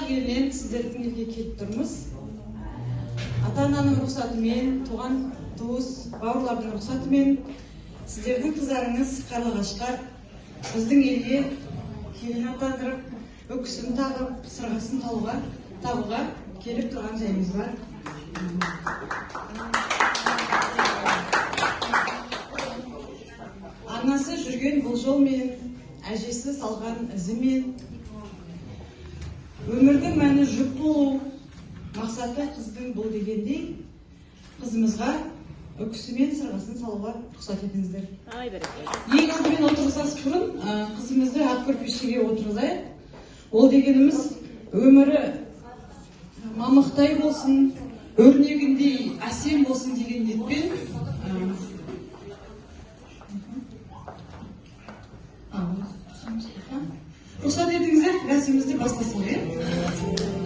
елінен сіздердің елге келіп тұрмыз. Ата-ананың рұқсатымен, туған туыс, бауырлардың рұқсатымен сіздердің қыздарыңыз Қарлығашқа біздің елге келін атандырып, өкісін тағып, сырғасын тағуға келіп тұрған жайымыз бар. Анасы жүрген бұл жолмен, әжесі салған ізімен, өмірдің мәні жүк болу, мақсаты қыздың бұл дегендей, қызымызға өкісімен сырғасын салуға рұқсат етіңіздер. Ең алдымен отырғызас бұрын қызымызды ақ көрпешеге отырғызайық. Ол дегеніміз өмірі мамықтай болсын, өрнегіндей әсем болсын деген ниетпен рұқсат етіңіздер, рәсімімізді бастасақ.